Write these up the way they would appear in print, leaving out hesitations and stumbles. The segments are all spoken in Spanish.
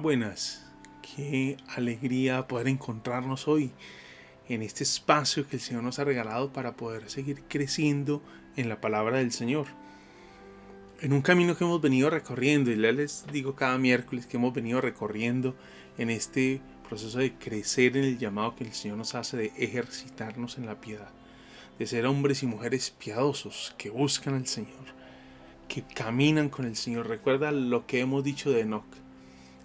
Buenas. Qué alegría poder encontrarnos hoy en este espacio que el Señor nos ha regalado para poder seguir creciendo en la palabra del Señor. En un camino que hemos venido recorriendo, y ya les digo cada miércoles que hemos venido recorriendo en este proceso de crecer en el llamado que el Señor nos hace de ejercitarnos en la piedad, de ser hombres y mujeres piadosos que buscan al Señor, que caminan con el Señor. Recuerda lo que hemos dicho de Enoc.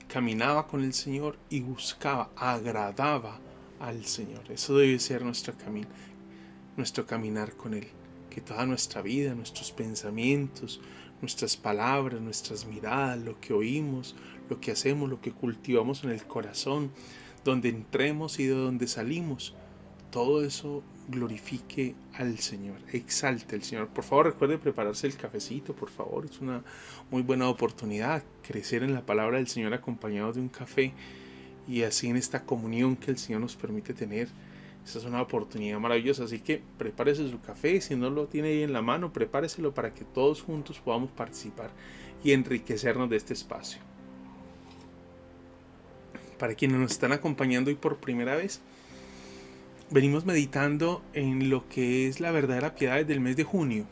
Caminaba con el Señor y buscaba, agradaba al Señor. Eso debe ser nuestro camino, nuestro caminar con Él. Que toda nuestra vida, nuestros pensamientos, nuestras palabras, nuestras miradas, lo que oímos, lo que hacemos, lo que cultivamos en el corazón, donde entremos y de donde salimos, todo eso glorifique al Señor, exalte al Señor. Por favor, recuerde prepararse el cafecito, por favor. Es una muy buena oportunidad crecer en la palabra del Señor acompañado de un café y así en esta comunión que el Señor nos permite tener. Esa es una oportunidad maravillosa, así que prepárese su café. Si no lo tiene ahí en la mano, prepáreselo para que todos juntos podamos participar y enriquecernos de este espacio. Para quienes nos están acompañando hoy por primera vez, venimos meditando en lo que es la verdadera piedad desde el mes de junio,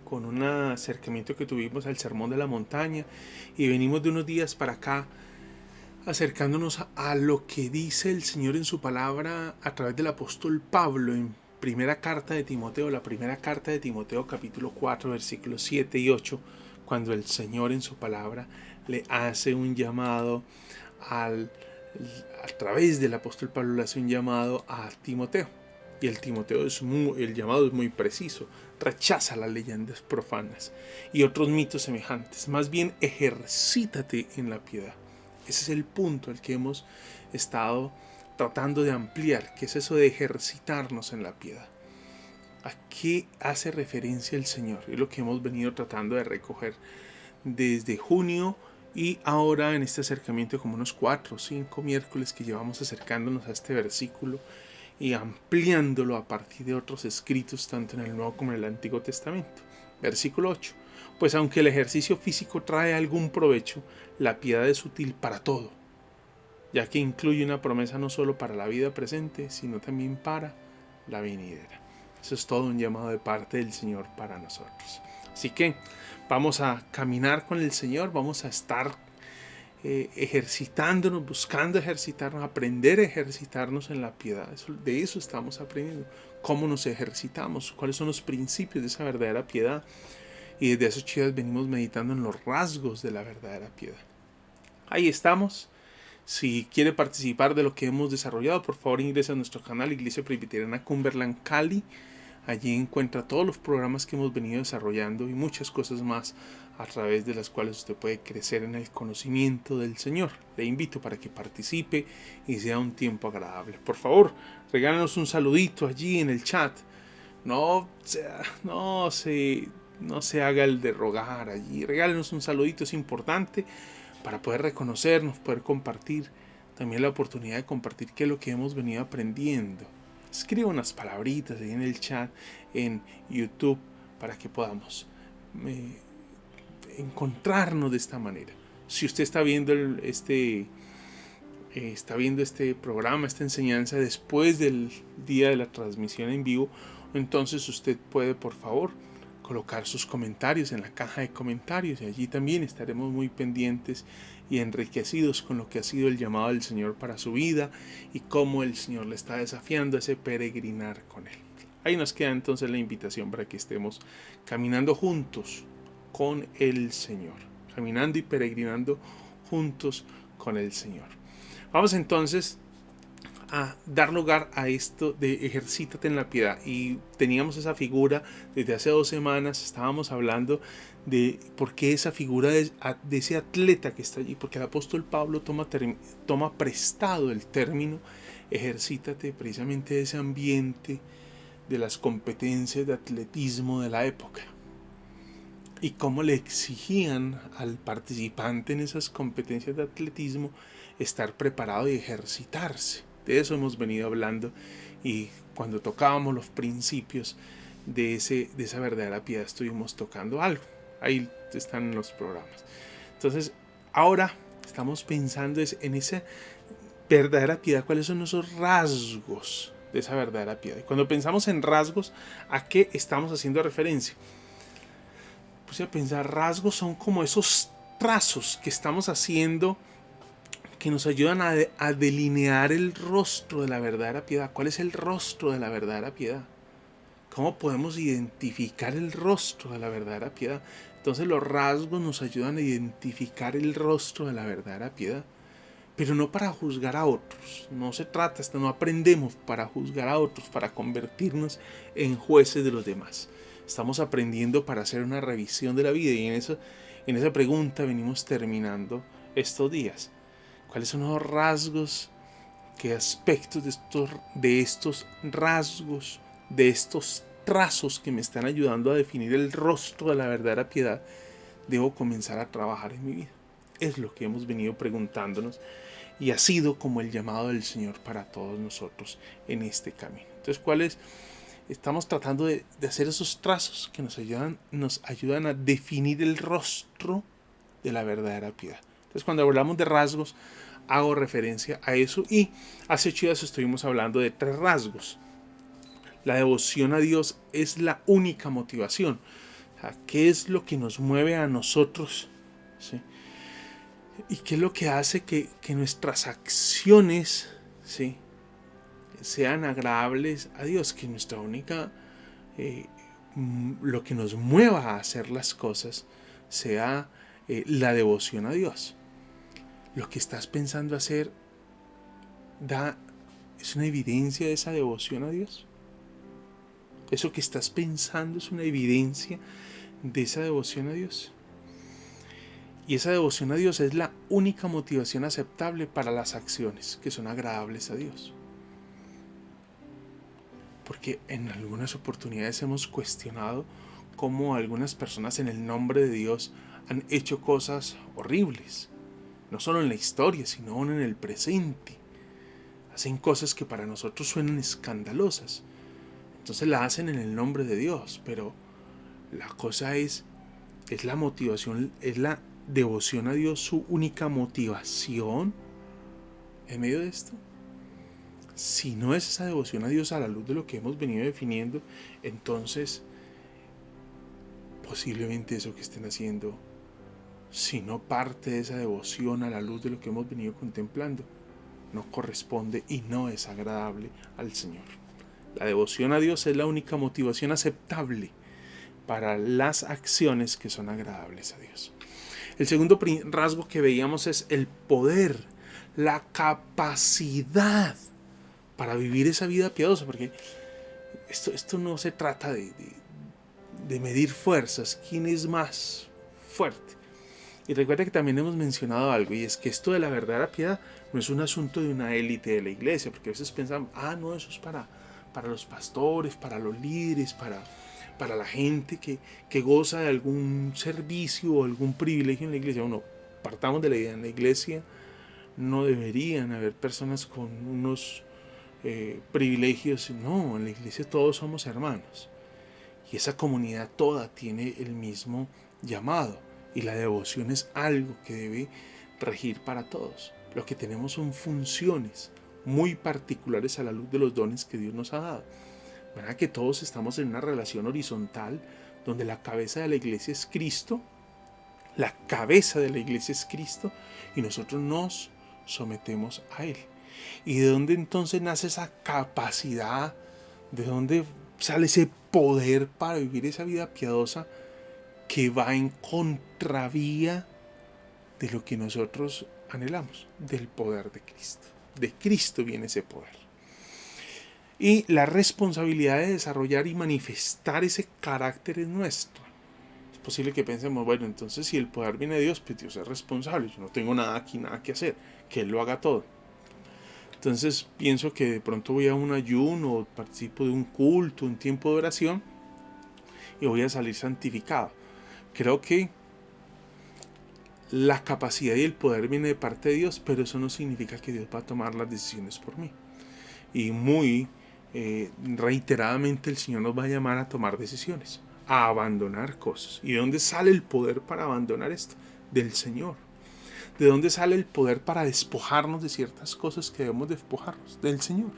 con un acercamiento que tuvimos al Sermón de la Montaña, y venimos de unos días para acá acercándonos a lo que dice el Señor en su palabra a través del apóstol Pablo en primera carta de Timoteo, la primera carta de Timoteo capítulo 4 versículos 7 y 8, cuando el Señor en su palabra le hace un llamado a través del apóstol Pablo le hace un llamado a Timoteo. Y el llamado es muy preciso. Rechaza las leyendas profanas y otros mitos semejantes. Más bien ejercítate en la piedad. Ese es el punto al que hemos estado tratando de ampliar, que es eso de ejercitarnos en la piedad. ¿A qué hace referencia el Señor? Es lo que hemos venido tratando de recoger desde junio y ahora en este acercamiento, como unos 4 o 5 miércoles que llevamos acercándonos a este versículo y ampliándolo a partir de otros escritos tanto en el Nuevo como en el Antiguo Testamento. Versículo 8. Pues aunque el ejercicio físico trae algún provecho, la piedad es útil para todo, ya que incluye una promesa no solo para la vida presente, sino también para la venidera. Eso es todo un llamado de parte del Señor para nosotros. Así que vamos a caminar con el Señor, vamos a estar ejercitándonos, buscando ejercitarnos, aprender a ejercitarnos en la piedad. De eso estamos aprendiendo. Cómo nos ejercitamos, cuáles son los principios de esa verdadera piedad. Y desde esos días venimos meditando en los rasgos de la verdadera piedad. Ahí estamos. Si quiere participar de lo que hemos desarrollado, por favor ingrese a nuestro canal Iglesia Presbiteriana Cumberland Cali. Allí encuentra todos los programas que hemos venido desarrollando y muchas cosas más a través de las cuales usted puede crecer en el conocimiento del Señor. Le invito para que participe y sea un tiempo agradable. Por favor, regálanos un saludito allí en el chat. No se haga el de rogar allí. Regálenos un saludito, es importante para poder reconocernos, poder compartir. También la oportunidad de compartir qué es lo que hemos venido aprendiendo. Escriba unas palabritas ahí en el chat, en YouTube, para que podamos encontrarnos de esta manera. Si usted está viendo este programa, esta enseñanza después del día de la transmisión en vivo, entonces usted puede, por favor, colocar sus comentarios en la caja de comentarios y allí también estaremos muy pendientes y enriquecidos con lo que ha sido el llamado del Señor para su vida y cómo el Señor le está desafiando a ese peregrinar con Él. Ahí nos queda entonces la invitación para que estemos caminando juntos con el Señor, caminando y peregrinando juntos con el Señor. Vamos entonces a dar lugar a esto de ejercítate en la piedad. Y teníamos esa figura desde hace 2 semanas, estábamos hablando de por qué esa figura de ese atleta que está allí, porque el apóstol Pablo toma prestado el término ejercítate precisamente de ese ambiente de las competencias de atletismo de la época. Y cómo le exigían al participante en esas competencias de atletismo estar preparado y ejercitarse. De eso hemos venido hablando, y cuando tocábamos los principios de esa verdadera piedad estuvimos tocando algo. Ahí están los programas. Entonces, ahora estamos pensando en esa verdadera piedad, cuáles son esos rasgos de esa verdadera piedad. Y cuando pensamos en rasgos, ¿a qué estamos haciendo referencia? Puse a pensar, rasgos son como esos trazos que estamos haciendo que nos ayudan a delinear el rostro de la verdadera piedad. ¿Cuál es el rostro de la verdadera piedad? ¿Cómo podemos identificar el rostro de la verdadera piedad? Entonces los rasgos nos ayudan a identificar el rostro de la verdadera piedad, pero no para juzgar a otros. No se trata, no aprendemos para juzgar a otros, para convertirnos en jueces de los demás. Estamos aprendiendo para hacer una revisión de la vida, y en esa pregunta venimos terminando estos días. ¿Cuáles son los rasgos, qué aspectos de estos rasgos, de estos trazos que me están ayudando a definir el rostro de la verdadera piedad, debo comenzar a trabajar en mi vida? Es lo que hemos venido preguntándonos, y ha sido como el llamado del Señor para todos nosotros en este camino. Entonces, estamos tratando de hacer esos trazos que nos ayudan a definir el rostro de la verdadera piedad. Entonces, cuando hablamos de rasgos, hago referencia a eso, y hace 8 días estuvimos hablando de 3 rasgos. La devoción a Dios es la única motivación. O sea, ¿qué es lo que nos mueve a nosotros? ¿Sí? ¿Y qué es lo que hace que nuestras acciones, ¿sí?, sean agradables a Dios? Que nuestra única, lo que nos mueva a hacer las cosas sea la devoción a Dios. Lo que estás pensando hacer es una evidencia de esa devoción a Dios. Eso que estás pensando es una evidencia de esa devoción a Dios. Y esa devoción a Dios es la única motivación aceptable para las acciones que son agradables a Dios. Porque en algunas oportunidades hemos cuestionado cómo algunas personas en el nombre de Dios han hecho cosas horribles. No solo en la historia, sino aún en el presente. Hacen cosas que para nosotros suenan escandalosas. Entonces la hacen en el nombre de Dios, pero la cosa es la motivación, es la devoción a Dios su única motivación en medio de esto. Si no es esa devoción a Dios a la luz de lo que hemos venido definiendo, entonces posiblemente eso que estén haciendo, si no parte de esa devoción a la luz de lo que hemos venido contemplando, no corresponde y no es agradable al Señor. La devoción a Dios es la única motivación aceptable para las acciones que son agradables a Dios. El segundo rasgo que veíamos es el poder, la capacidad para vivir esa vida piadosa, porque esto no se trata de medir fuerzas, quién es más fuerte. Y recuerda que también hemos mencionado algo, y es que esto de la verdadera piedad no es un asunto de una élite de la iglesia, porque a veces pensamos, no, eso es para los pastores, para los líderes, para la gente que goza de algún servicio o algún privilegio en la iglesia. Bueno, partamos de la idea, en la iglesia no deberían haber personas con unos privilegios. No, en la iglesia todos somos hermanos, y esa comunidad toda tiene el mismo llamado, y la devoción es algo que debe regir para todos. Lo que tenemos son funciones muy particulares a la luz de los dones que Dios nos ha dado. ¿Verdad que todos estamos en una relación horizontal donde la cabeza de la iglesia es Cristo? La cabeza de la iglesia es Cristo, y nosotros nos sometemos a Él. ¿Y de dónde entonces nace esa capacidad? ¿De dónde sale ese poder para vivir esa vida piadosa que va en contravía de lo que nosotros anhelamos? Del poder de Cristo, De Cristo viene ese poder. Y la responsabilidad de desarrollar y manifestar ese carácter es nuestra. Es posible que pensemos, bueno, entonces si el poder viene de Dios, pues Dios es responsable. Yo no tengo nada aquí, nada que hacer. Que Él lo haga todo. Entonces pienso que de pronto voy a un ayuno o participo de un culto, un tiempo de oración y voy a salir santificado. Creo que la capacidad y el poder viene de parte de Dios, pero eso no significa que Dios va a tomar las decisiones por mí. Y muy reiteradamente el Señor nos va a llamar a tomar decisiones, a abandonar cosas. ¿Y de dónde sale el poder para abandonar esto? Del Señor. ¿De dónde sale el poder para despojarnos de ciertas cosas que debemos despojarnos? Del Señor.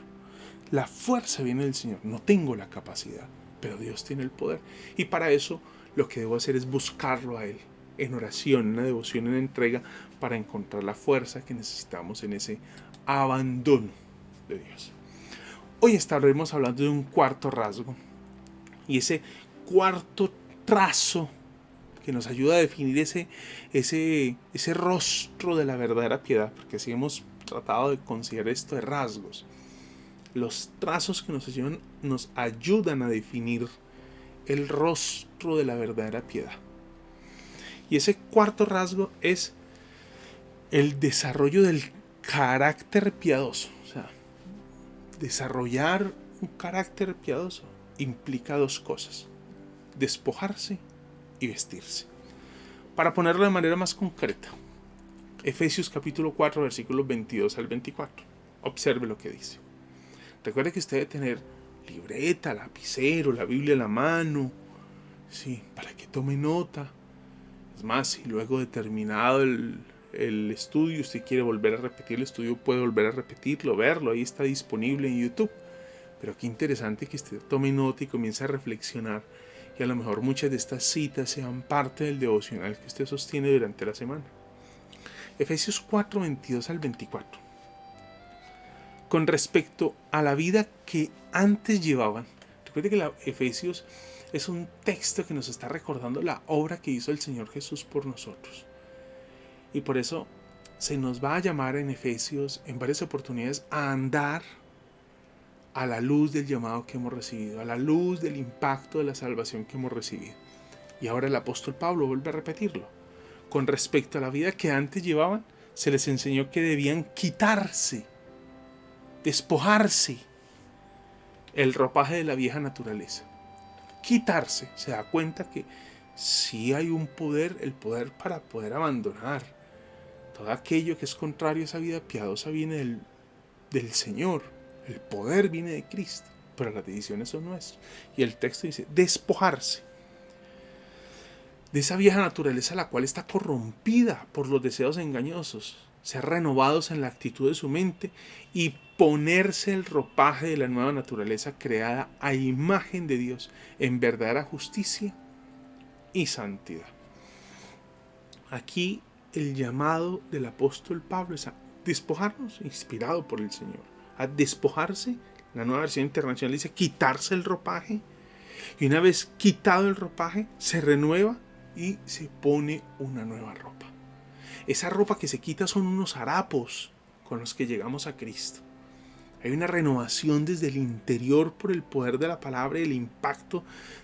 La fuerza viene del Señor. No tengo la capacidad, pero Dios tiene el poder. Y para eso lo que debo hacer es buscarlo a Él, en oración, en una devoción, en entrega, para encontrar la fuerza que necesitamos en ese abandono de Dios. Hoy estaremos hablando de un cuarto rasgo. Y ese cuarto trazo que nos ayuda a definir ese rostro de la verdadera piedad, porque así hemos tratado de considerar esto de rasgos. Los trazos que nos ayudan a definir el rostro de la verdadera piedad. Y ese cuarto rasgo es el desarrollo del carácter piadoso. O sea, desarrollar un carácter piadoso implica dos cosas: despojarse y vestirse. Para ponerlo de manera más concreta, Efesios capítulo 4, versículos 22 al 24. Observe lo que dice. Recuerde que usted debe tener libreta, lapicero, la Biblia en la mano, sí, para que tome nota. Es más, si luego de terminado el estudio usted quiere volver a repetir el estudio, puede volver a repetirlo, verlo, ahí está disponible en YouTube. Pero qué interesante que usted tome nota y comience a reflexionar, y a lo mejor muchas de estas citas sean parte del devocional que usted sostiene durante la semana. Efesios 4, 22 al 24. Con respecto a la vida que antes llevaban, recuerde que Efesios es un texto que nos está recordando la obra que hizo el Señor Jesús por nosotros. Y por eso se nos va a llamar en Efesios en varias oportunidades a andar a la luz del llamado que hemos recibido, a la luz del impacto de la salvación que hemos recibido. Y ahora el apóstol Pablo vuelve a repetirlo. Con respecto a la vida que antes llevaban, se les enseñó que debían quitarse, despojarse el ropaje de la vieja naturaleza. Quitarse, se da cuenta que sí hay un poder, el poder para poder abandonar todo aquello que es contrario a esa vida piadosa viene del Señor. El poder viene de Cristo, pero las decisiones son nuestras. Y el texto dice, despojarse de esa vieja naturaleza la cual está corrompida por los deseos engañosos, ser renovados en la actitud de su mente y ponerse el ropaje de la nueva naturaleza creada a imagen de Dios en verdadera justicia y santidad. Aquí el llamado del apóstol Pablo es a despojarnos, inspirado por el Señor, a despojarse. La nueva versión internacional dice quitarse el ropaje, y una vez quitado el ropaje se renueva y se pone una nueva ropa. Esa ropa que se quita son unos harapos con los que llegamos a Cristo. Hay una renovación desde el interior por el poder de la palabra y el impacto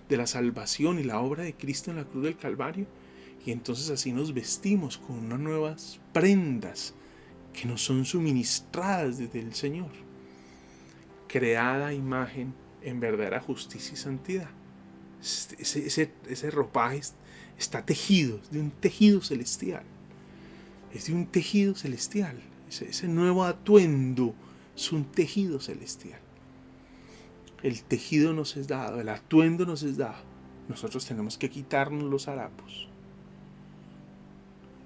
de la salvación y la obra de Cristo en la cruz del Calvario. Y entonces así nos vestimos con unas nuevas prendas que nos son suministradas desde el Señor. Creada imagen en verdadera justicia y santidad. Ese ropaje está tejido, es de un tejido celestial. Es de un tejido celestial. Ese nuevo atuendo es un tejido celestial. El tejido nos es dado, el atuendo nos es dado. Nosotros tenemos que quitarnos los harapos.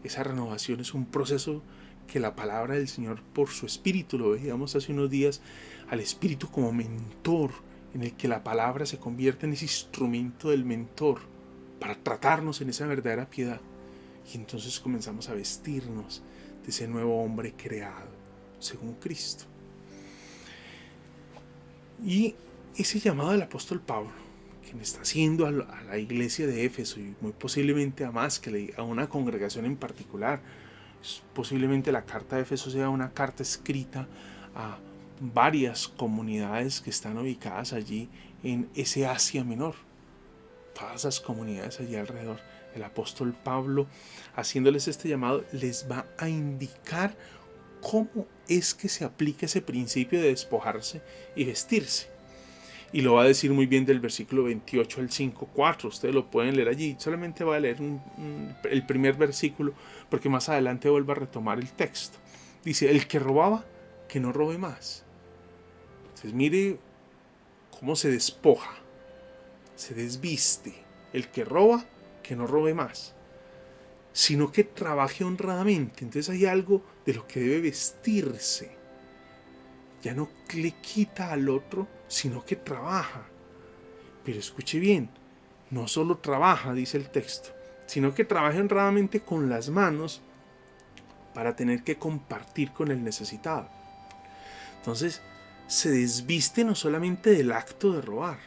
Esa renovación es un proceso que la palabra del Señor, por su Espíritu, lo veíamos hace unos días, al Espíritu como mentor, en el que la palabra se convierte en ese instrumento del mentor para tratarnos en esa verdadera piedad. Y entonces comenzamos a vestirnos de ese nuevo hombre creado según Cristo. Y ese llamado del apóstol Pablo, que me está haciendo a la iglesia de Éfeso y muy posiblemente a más, que a una congregación en particular, posiblemente la carta de Éfeso sea una carta escrita a varias comunidades que están ubicadas allí en ese Asia Menor. Todas esas comunidades allí alrededor. El apóstol Pablo, haciéndoles este llamado, les va a indicar cómo es que se aplica ese principio de despojarse y vestirse. Y lo va a decir muy bien del versículo 28 al 5:4. Ustedes lo pueden leer allí. Solamente voy a leer el primer versículo porque más adelante vuelvo a retomar el texto. Dice, el que robaba, que no robe más. Entonces mire cómo se despoja, se desviste. El que roba, que no robe más, sino que trabaje honradamente. Entonces hay algo de lo que debe vestirse. Ya no le quita al otro, sino que trabaja. Pero escuche bien, no solo trabaja, dice el texto, sino que trabaje honradamente con las manos para tener que compartir con el necesitado. Entonces, se desviste no solamente del acto de robar,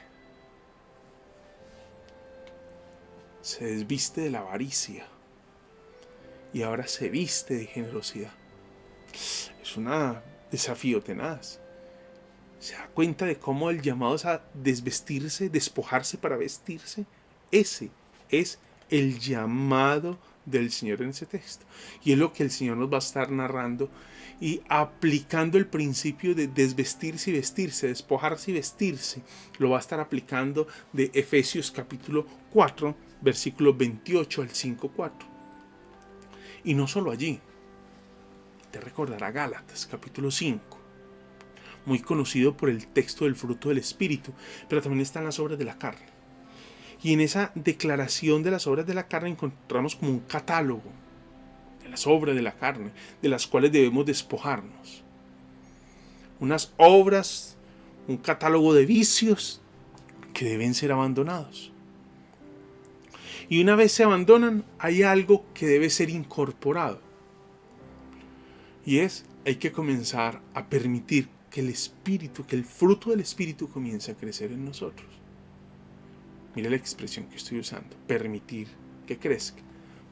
se desviste de la avaricia y ahora se viste de generosidad. Es un desafío tenaz. ¿Se da cuenta de cómo el llamado es a desvestirse, despojarse para vestirse? Ese es el llamado del Señor en ese texto. Y es lo que el Señor nos va a estar narrando y aplicando el principio de desvestirse y vestirse, despojarse y vestirse. Lo va a estar aplicando de Efesios capítulo 4, versículos 28 al 5:4. Y no solo allí. Te recordará Gálatas capítulo 5. Muy conocido por el texto del fruto del Espíritu, pero también están las obras de la carne. Y en esa declaración de las obras de la carne encontramos como un catálogo de las obras de la carne, de las cuales debemos despojarnos. Unas obras, un catálogo de vicios que deben ser abandonados. Y una vez se abandonan, hay algo que debe ser incorporado. Y hay que comenzar a permitir que el Espíritu, que el fruto del Espíritu comience a crecer en nosotros. Mira la expresión que estoy usando, permitir que crezca,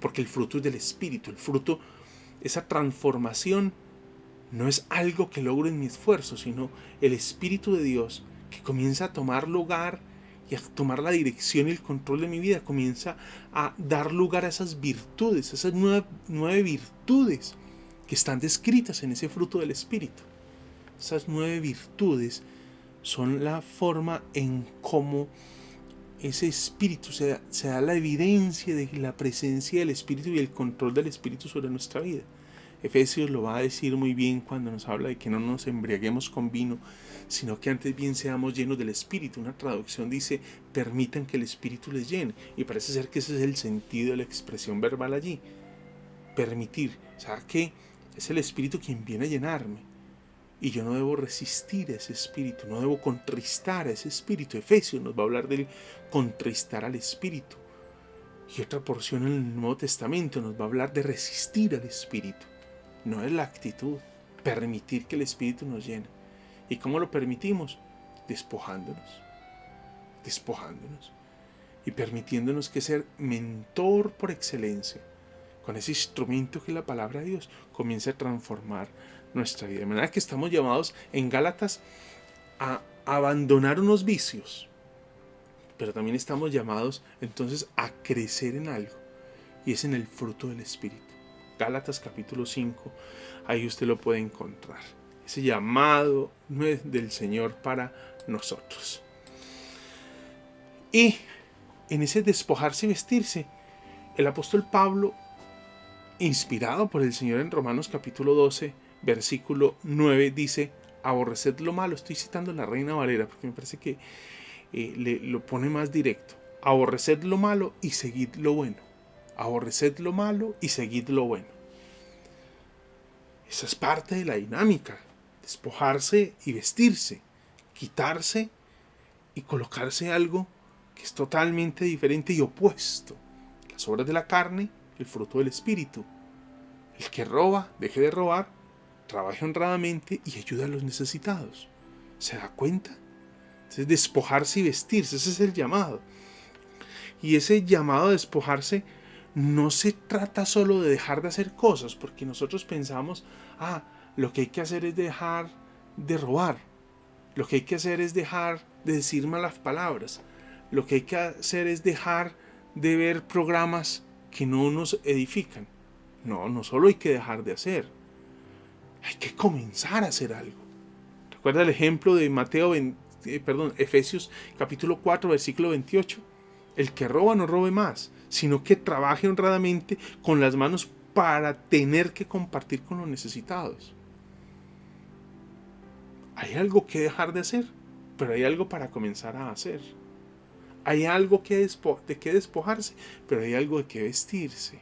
porque el fruto es del Espíritu, el fruto, esa transformación no es algo que logro en mi esfuerzo, sino el Espíritu de Dios que comienza a tomar lugar y a tomar la dirección y el control de mi vida, comienza a dar lugar a esas virtudes, esas nueve virtudes que están descritas en ese fruto del Espíritu. Esas 9 virtudes son la forma en cómo ese Espíritu se da la evidencia de la presencia del Espíritu y el control del Espíritu sobre nuestra vida. Efesios lo va a decir muy bien cuando nos habla de que no nos embriaguemos con vino, sino que antes bien seamos llenos del Espíritu. Una traducción dice, permitan que el Espíritu les llene. Y parece ser que ese es el sentido de la expresión verbal allí. Permitir. O sea, que es el Espíritu quien viene a llenarme. Y yo no debo resistir a ese espíritu, no debo contristar a ese espíritu. Efesios nos va a hablar del contristar al espíritu. Y otra porción en el Nuevo Testamento nos va a hablar de resistir al espíritu. No es la actitud, permitir que el espíritu nos llene. ¿Y cómo lo permitimos? Despojándonos. Y permitiéndonos que ser mentor por excelencia, con ese instrumento que es la palabra de Dios, comience a transformar nuestra vida. De manera que estamos llamados en Gálatas a abandonar unos vicios, pero también estamos llamados entonces a crecer en algo, y es en el fruto del Espíritu. Gálatas capítulo 5, ahí usted lo puede encontrar. Ese llamado del Señor para nosotros. Y en ese despojarse y vestirse, el apóstol Pablo, inspirado por el Señor en Romanos capítulo 12, versículo 9, dice, aborreced lo malo. Estoy citando la Reina Valera porque me parece que lo pone más directo. Aborreced lo malo y seguid lo bueno. Aborreced lo malo y seguid lo bueno. Esa es parte de la dinámica. Despojarse y vestirse. Quitarse y colocarse algo que es totalmente diferente y opuesto. Las obras de la carne, el fruto del Espíritu. El que roba, deje de robar, trabaje honradamente y ayude a los necesitados. ¿Se da cuenta? Entonces, despojarse y vestirse, ese es el llamado. Y ese llamado a despojarse no se trata solo de dejar de hacer cosas, porque nosotros pensamos, lo que hay que hacer es dejar de robar. Lo que hay que hacer es dejar de decir malas palabras. Lo que hay que hacer es dejar de ver programas que no nos edifican. No, no solo hay que dejar de hacer. Hay que comenzar a hacer algo. ¿Recuerda el ejemplo de Efesios capítulo 4, versículo 28? El que roba no robe más, sino que trabaje honradamente con las manos para tener que compartir con los necesitados. Hay algo que dejar de hacer, pero hay algo para comenzar a hacer. Hay algo de que despojarse, pero hay algo de que vestirse.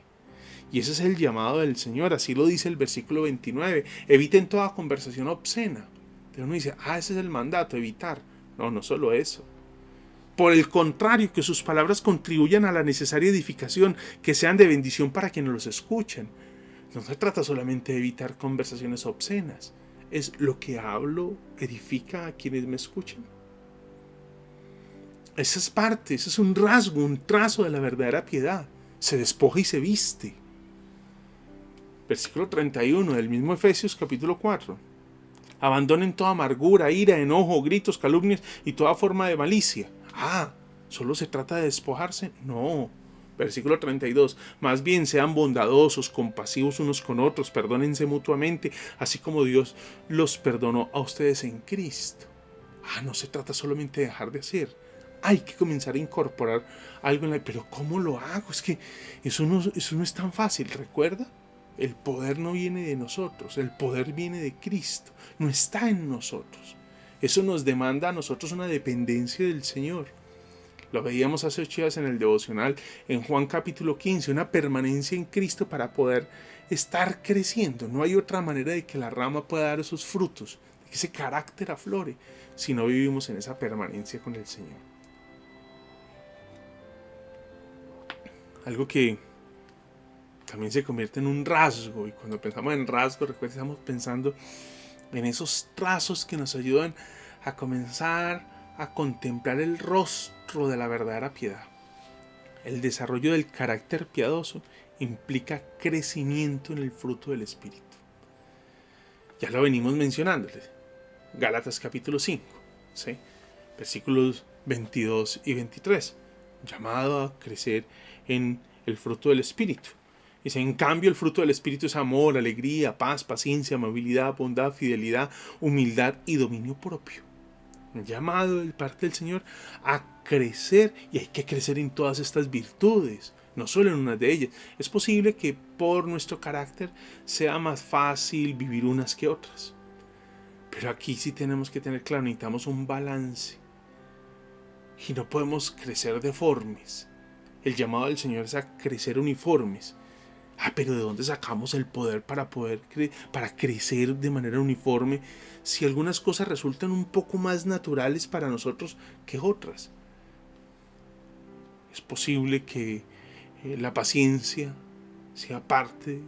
Y ese es el llamado del Señor, así lo dice el versículo 29. Eviten toda conversación obscena. Pero uno dice, ese es el mandato, evitar. No, no solo eso. Por el contrario, que sus palabras contribuyan a la necesaria edificación, que sean de bendición para quienes los escuchen. No se trata solamente de evitar conversaciones obscenas. Es lo que hablo, edifica a quienes me escuchan. Esa es parte, ese es un rasgo, un trazo de la verdadera piedad. Se despoja y se viste. Versículo 31 del mismo Efesios capítulo 4. Abandonen toda amargura, ira, enojo, gritos, calumnias y toda forma de malicia. ¿Solo se trata de despojarse? No. Versículo 32. Más bien sean bondadosos, compasivos unos con otros, perdónense mutuamente, así como Dios los perdonó a ustedes en Cristo. No se trata solamente de dejar de hacer. Hay que comenzar a incorporar algo en la... Pero ¿cómo lo hago? Es que eso no es tan fácil, ¿recuerda? El poder no viene de nosotros, el poder viene de Cristo, no está en nosotros. Eso nos demanda a nosotros una dependencia del Señor. Lo veíamos hace 8 días en el devocional, en Juan capítulo 15, una permanencia en Cristo para poder estar creciendo. No hay otra manera de que la rama pueda dar esos frutos, de que ese carácter aflore, si no vivimos en esa permanencia con el Señor. Algo que también se convierte en un rasgo, y cuando pensamos en rasgo, recuerda, estamos pensando en esos trazos que nos ayudan a comenzar a contemplar el rostro de la verdadera piedad. El desarrollo del carácter piadoso implica crecimiento en el fruto del Espíritu. Ya lo venimos mencionándoles. Gálatas capítulo 5, ¿sí? Versículos 22 y 23. Llamado a crecer en el fruto del Espíritu. Dice, en cambio, el fruto del Espíritu es amor, alegría, paz, paciencia, amabilidad, bondad, fidelidad, humildad y dominio propio. Llamado de parte del Señor a crecer, y hay que crecer en todas estas virtudes, no solo en una de ellas. Es posible que por nuestro carácter sea más fácil vivir unas que otras. Pero aquí sí tenemos que tener claro, necesitamos un balance. Y no podemos crecer deformes. El llamado del Señor es a crecer uniformes. Pero ¿de dónde sacamos el poder para crecer de manera uniforme si algunas cosas resultan un poco más naturales para nosotros que otras? Es posible que la paciencia sea parte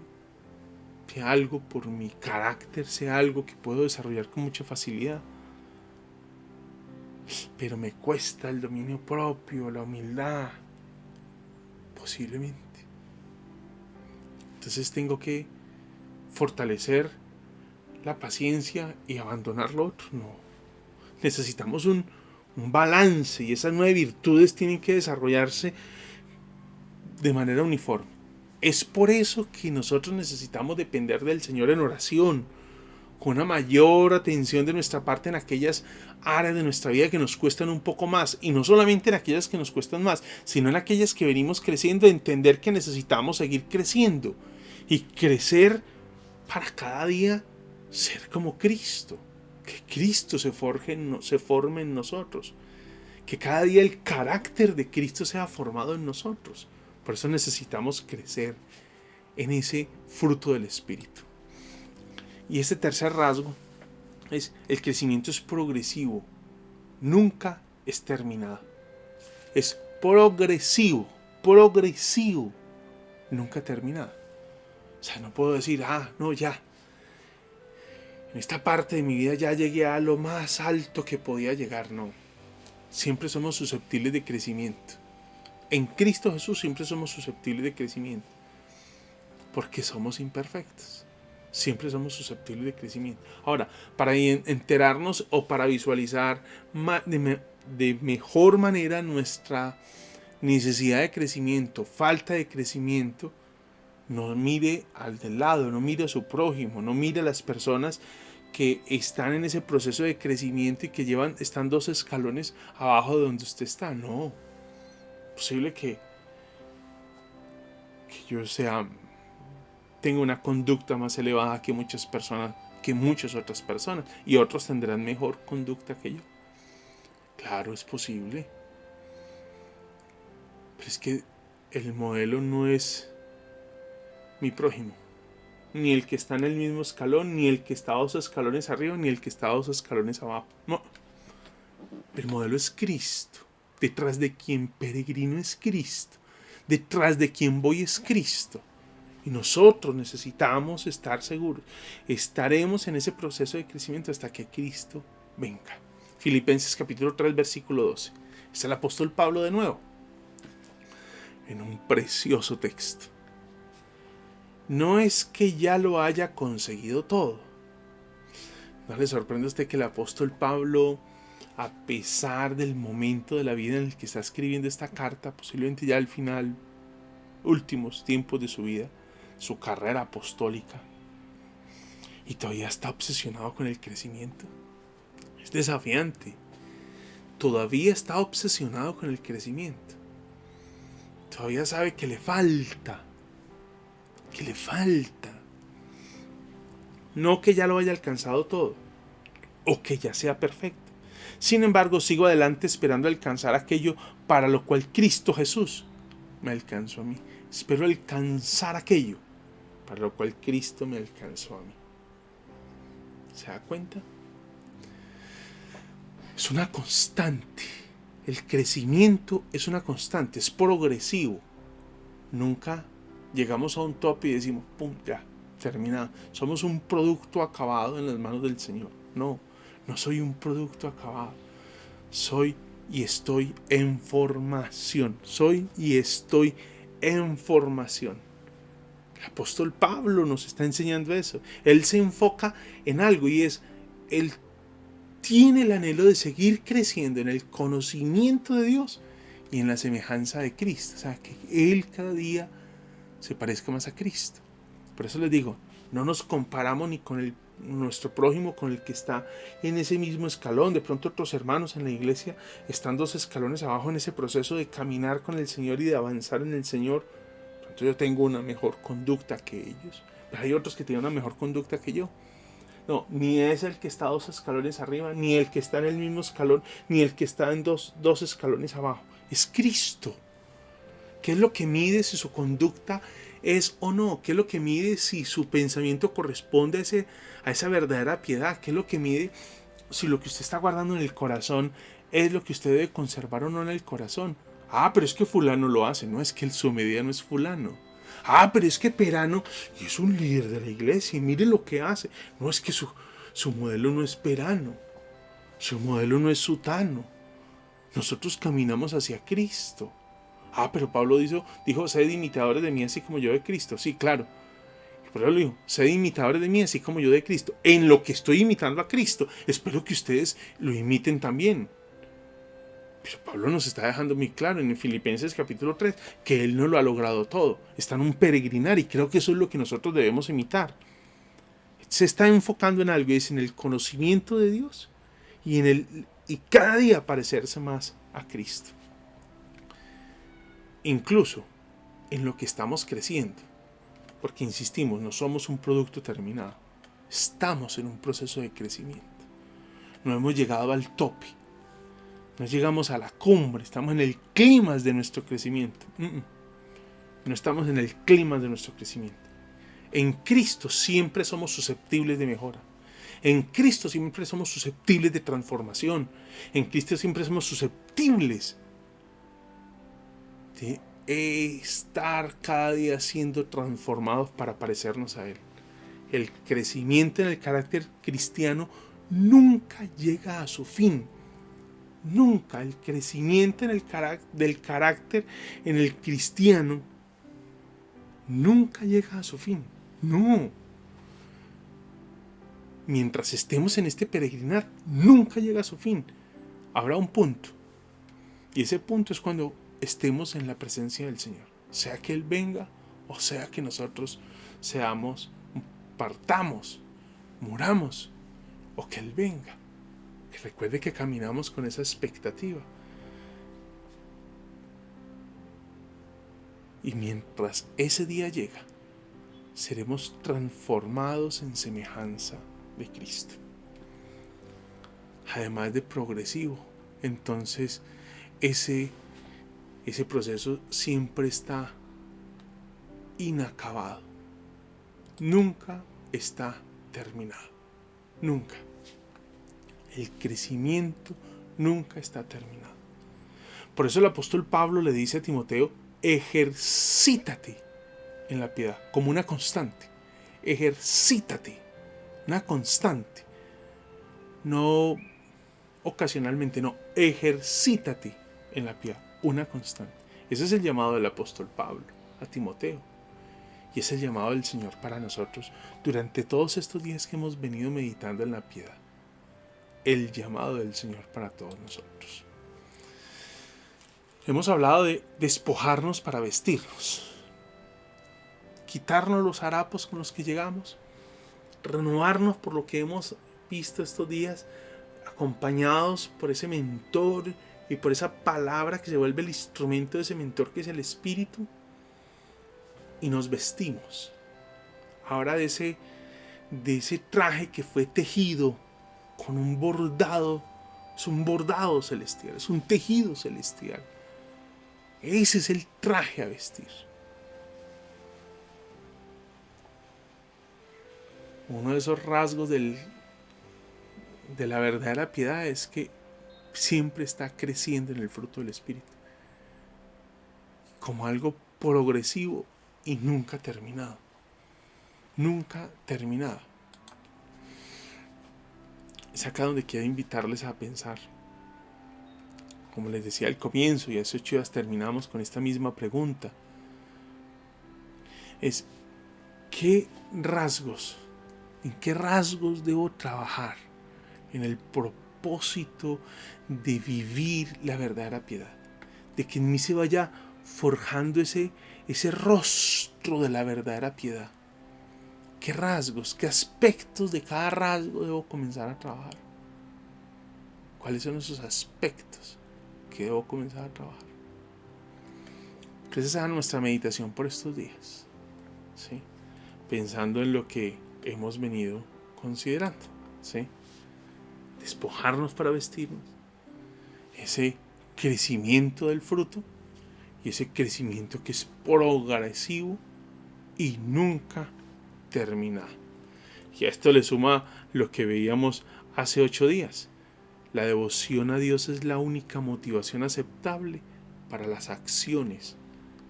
de algo, por mi carácter sea algo que puedo desarrollar con mucha facilidad. Pero me cuesta el dominio propio, la humildad, posiblemente. Entonces tengo que fortalecer la paciencia y abandonar lo otro. No. Necesitamos un balance, y esas 9 virtudes tienen que desarrollarse de manera uniforme. Es por eso que nosotros necesitamos depender del Señor en oración, con una mayor atención de nuestra parte en aquellas áreas de nuestra vida que nos cuestan un poco más, y no solamente en aquellas que nos cuestan más, sino en aquellas que venimos creciendo, entender que necesitamos seguir creciendo y crecer para cada día ser como Cristo, que Cristo se forme en nosotros, que cada día el carácter de Cristo sea formado en nosotros. Por eso necesitamos crecer en ese fruto del Espíritu. Y este tercer rasgo es: el crecimiento es progresivo, nunca es terminado. Es progresivo, nunca terminado. O sea, no puedo decir, no, ya. En esta parte de mi vida ya llegué a lo más alto que podía llegar, no. Siempre somos susceptibles de crecimiento. En Cristo Jesús siempre somos susceptibles de crecimiento. Porque somos imperfectos. siempre somos susceptibles de crecimiento. Ahora, para enterarnos o para visualizar de mejor manera nuestra necesidad de crecimiento, falta de crecimiento, no mire al del lado, no mire a su prójimo, no mire a las personas que están en ese proceso de crecimiento y que están 2 escalones abajo de donde usted está. No, es posible que yo tenga una conducta más elevada que muchas personas, que muchas otras personas, y otros tendrán mejor conducta que yo. Claro, es posible. Pero es que el modelo no es mi prójimo, ni el que está en el mismo escalón, ni el que está 2 escalones arriba, ni el que está 2 escalones abajo. No, el modelo es Cristo. Detrás de quien peregrino es Cristo. Detrás de quien voy es Cristo. Y nosotros necesitamos estar seguros. Estaremos en ese proceso de crecimiento hasta que Cristo venga. Filipenses capítulo 3, versículo 12. Es el apóstol Pablo de nuevo, en un precioso texto. No es que ya lo haya conseguido todo. ¿No le sorprende a usted que el apóstol Pablo, a pesar del momento de la vida en el que está escribiendo esta carta, posiblemente ya al final, últimos tiempos de su vida, su carrera apostólica, y todavía está obsesionado con el crecimiento? Es desafiante. Todavía está obsesionado con el crecimiento. Todavía sabe que le falta. No que ya lo haya alcanzado todo, o que ya sea perfecto. Sin embargo, sigo adelante esperando alcanzar aquello para lo cual Cristo Jesús me alcanzó a mí. Espero alcanzar aquello para lo cual Cristo me alcanzó a mí. ¿Se da cuenta? Es una constante. El crecimiento es una constante, es progresivo. Nunca llegamos a un tope y decimos, pum, ya, terminado. Somos un producto acabado en las manos del Señor. No soy un producto acabado. Soy y estoy en formación. El apóstol Pablo nos está enseñando eso. Él se enfoca en algo y él tiene el anhelo de seguir creciendo en el conocimiento de Dios y en la semejanza de Cristo. O sea, que Él cada día se parezca más a Cristo. Por eso les digo, no nos comparamos ni con nuestro prójimo, con el que está en ese mismo escalón. De pronto otros hermanos en la iglesia están 2 escalones abajo en ese proceso de caminar con el Señor y de avanzar en el Señor. Entonces yo tengo una mejor conducta que ellos. Pero hay otros que tienen una mejor conducta que yo. No, ni es el que está 2 escalones arriba, ni el que está en el mismo escalón, ni el que está en dos escalones abajo. Es Cristo. ¿Qué es lo que mide si su conducta es o no? ¿Qué es lo que mide si su pensamiento corresponde a esa verdadera piedad? ¿Qué es lo que mide si lo que usted está guardando en el corazón es lo que usted debe conservar o no en el corazón? Pero es que fulano lo hace. No, es que su medida no es fulano. Pero es que Perano es un líder de la iglesia y mire lo que hace. No, es que su modelo no es Perano. Su modelo no es Sutano. Nosotros caminamos hacia Cristo. Pero Pablo dijo, sed imitadores de mí así como yo de Cristo. Sí, claro. Pero él dijo, sed imitadores de mí así como yo de Cristo. En lo que estoy imitando a Cristo, espero que ustedes lo imiten también. Pero Pablo nos está dejando muy claro en Filipenses capítulo 3 que él no lo ha logrado todo. Está en un peregrinar y creo que eso es lo que nosotros debemos imitar. Se está enfocando en algo, es en el conocimiento de Dios y cada día parecerse más a Cristo. Incluso en lo que estamos creciendo. Porque insistimos, no somos un producto terminado. Estamos en un proceso de crecimiento. No hemos llegado al tope. No llegamos a la cumbre. Estamos en el clímax de nuestro crecimiento. No estamos en el clímax de nuestro crecimiento. En Cristo siempre somos susceptibles de mejora. En Cristo siempre somos susceptibles de transformación. En Cristo siempre somos susceptibles de estar cada día siendo transformados para parecernos a Él. El crecimiento en el carácter cristiano nunca llega a su fin. Nunca. El crecimiento del carácter en el cristiano nunca llega a su fin. No. mientras estemos en este peregrinar, nunca llega a su fin. Habrá un punto. Y ese punto es cuando estemos en la presencia del Señor. Sea que Él venga o sea que nosotros partamos, muramos o que Él venga. Y recuerde que caminamos con esa expectativa. Y mientras ese día llega, seremos transformados en semejanza de Cristo. Además de progresivo, entonces ese proceso siempre está inacabado. Nunca está terminado. Nunca. El crecimiento nunca está terminado. Por eso el apóstol Pablo le dice a Timoteo, ejercítate en la piedad, como una constante. Ejercítate, una constante. No ocasionalmente, no. Ejercítate en la piedad, una constante. Ese es el llamado del apóstol Pablo a Timoteo. Y es el llamado del Señor para nosotros durante todos estos días que hemos venido meditando en la piedad. El llamado del Señor para todos nosotros. Hemos hablado de despojarnos para vestirnos. Quitarnos los harapos con los que llegamos. Renovarnos por lo que hemos visto estos días, acompañados por ese mentor y por esa palabra que se vuelve el instrumento de ese mentor que es el Espíritu. Y nos vestimos ahora de ese traje que fue tejido con un bordado. Es un bordado celestial, es un tejido celestial. Ese es el traje a vestir. Uno de esos rasgos de la verdadera piedad es que siempre está creciendo en el fruto del Espíritu, como algo progresivo y nunca terminado. Nunca terminado. Es acá donde quiero invitarles a pensar. Como les decía al comienzo, y a esos chivas terminamos con esta misma pregunta. Es, ¿en qué rasgos debo trabajar en el propósito de vivir la verdadera piedad? De que en mí se vaya forjando ese rostro de la verdadera piedad. ¿Qué rasgos, qué aspectos de cada rasgo debo comenzar a trabajar? ¿Cuáles son esos aspectos que debo comenzar a trabajar? Que esa sea nuestra meditación por estos días, ¿sí? Pensando en lo que hemos venido considerando, ¿sí? Despojarnos para vestirnos, ese crecimiento del fruto y ese crecimiento que es progresivo y nunca terminado. Y a esto le suma lo que veíamos hace 8 días. La devoción a Dios es la única motivación aceptable para las acciones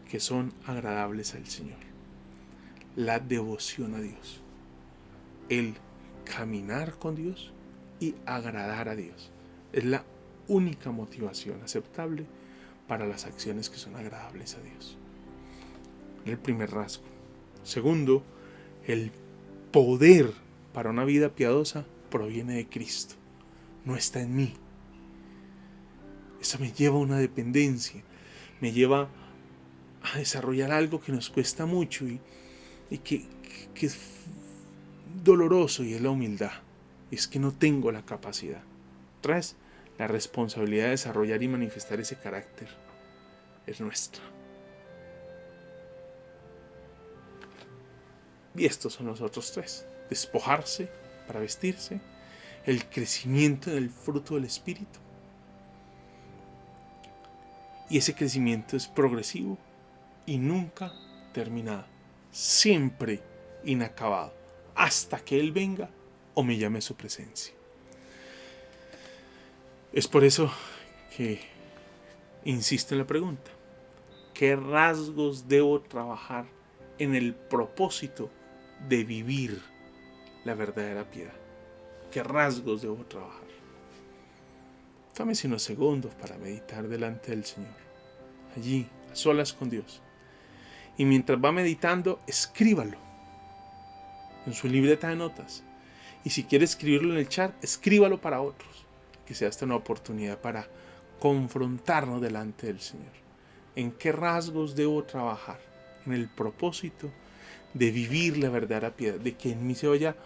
que son agradables al Señor. La devoción a Dios. El caminar con Dios y agradar a Dios. Es la única motivación aceptable para las acciones que son agradables a Dios. El primer rasgo. Segundo, el poder para una vida piadosa proviene de Cristo. No está en mí. Eso me lleva a una dependencia. Me lleva a desarrollar algo que nos cuesta mucho y que es doloroso, y es la humildad. Es que no tengo la capacidad. 3. La responsabilidad de desarrollar y manifestar ese carácter es nuestra. Y estos son los otros 3. Despojarse para vestirse, el crecimiento del fruto del Espíritu. Y ese crecimiento es progresivo y nunca terminado. Siempre inacabado. Hasta que Él venga o me llame a su presencia. Es por eso que insisto en la pregunta. ¿Qué rasgos debo trabajar en el propósito de vivir la verdadera piedad? ¿Qué rasgos debo trabajar? Tómese unos segundos para meditar delante del Señor, allí, a solas con Dios. Y mientras va meditando, escríbalo en su libreta de notas Y si quiere escribirlo en el chat, escríbalo para otros. Que sea esta una oportunidad para confrontarnos delante del Señor. ¿En qué rasgos debo trabajar? En el propósito de vivir la verdadera piedad, de que en mí se vaya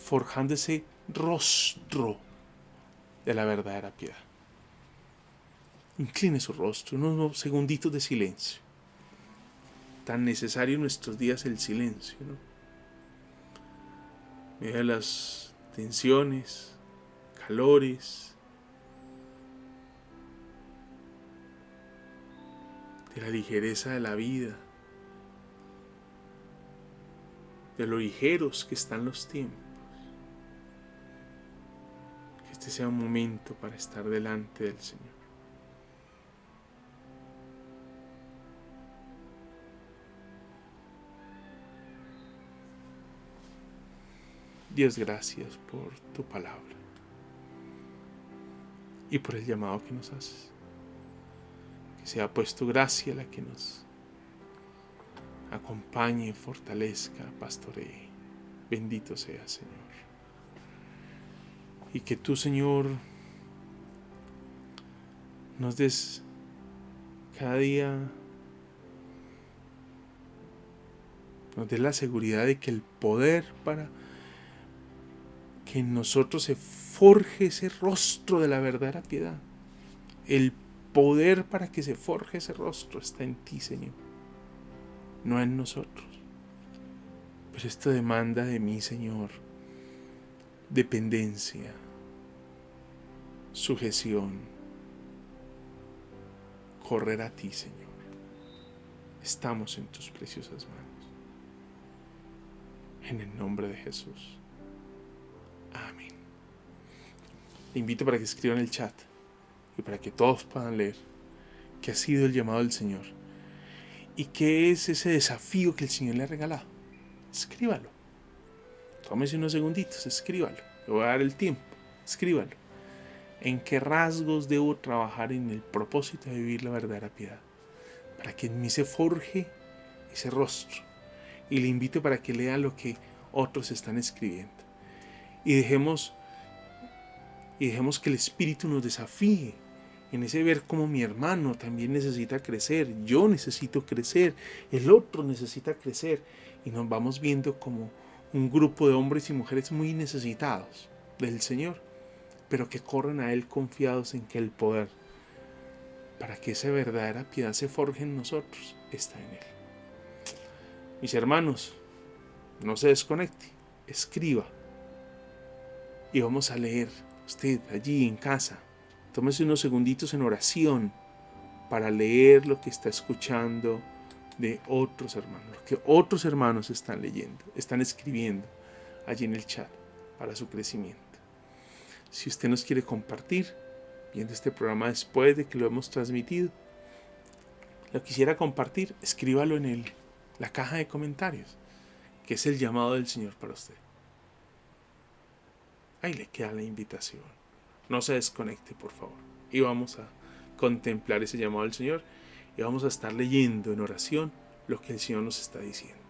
forjando ese rostro de la verdadera piedad. Incline su rostro, unos segunditos de silencio. Tan necesario en nuestros días el silencio, ¿no? En medio de las tensiones, calores, de la ligereza de la vida, de lo ligeros que están los tiempos. Que este sea un momento para estar delante del Señor. Dios, gracias por tu palabra y por el llamado que nos haces. Que sea pues tu gracia la que nos acompañe, fortalezca, pastoree. Bendito sea, Señor. Y que tú, Señor, nos des cada día, nos des la seguridad de que el poder para que en nosotros se forje ese rostro de la verdadera piedad, el poder para que se forje ese rostro está en ti, Señor, no en nosotros. Pero esto demanda de mí, Señor, dependencia, sujeción, correr a ti, Señor. Estamos en tus preciosas manos. En el nombre de Jesús. Amén. Le invito para que escriban en el chat y para que todos puedan leer qué ha sido el llamado del Señor y qué es ese desafío que el Señor le ha regalado. Escríbalo. Tómese unos segunditos, escríbalo. Le voy a dar el tiempo. Escríbalo. ¿En qué rasgos debo trabajar en el propósito de vivir la verdadera piedad? Para que en mí se forje ese rostro. Y le invito para que lea lo que otros están escribiendo. Y dejemos que el Espíritu nos desafíe en ese ver cómo mi hermano también necesita crecer, yo necesito crecer, el otro necesita crecer, y nos vamos viendo como un grupo de hombres y mujeres muy necesitados del Señor, pero que corren a Él confiados en que el poder para que esa verdadera piedad se forje en nosotros está en Él. Mis hermanos, no se desconecte, escriba y vamos a leer. Usted allí en casa, tómese unos segunditos en oración para leer lo que está escuchando de otros hermanos, lo que otros hermanos están leyendo, están escribiendo allí en el chat para su crecimiento. Si usted nos quiere compartir, viendo este programa después de que lo hemos transmitido, lo quisiera compartir, escríbalo en la caja de comentarios, que es el llamado del Señor para usted. Ahí le queda la invitación. No se desconecte, por favor. Y vamos a contemplar ese llamado del Señor y vamos a estar leyendo en oración lo que el Señor nos está diciendo.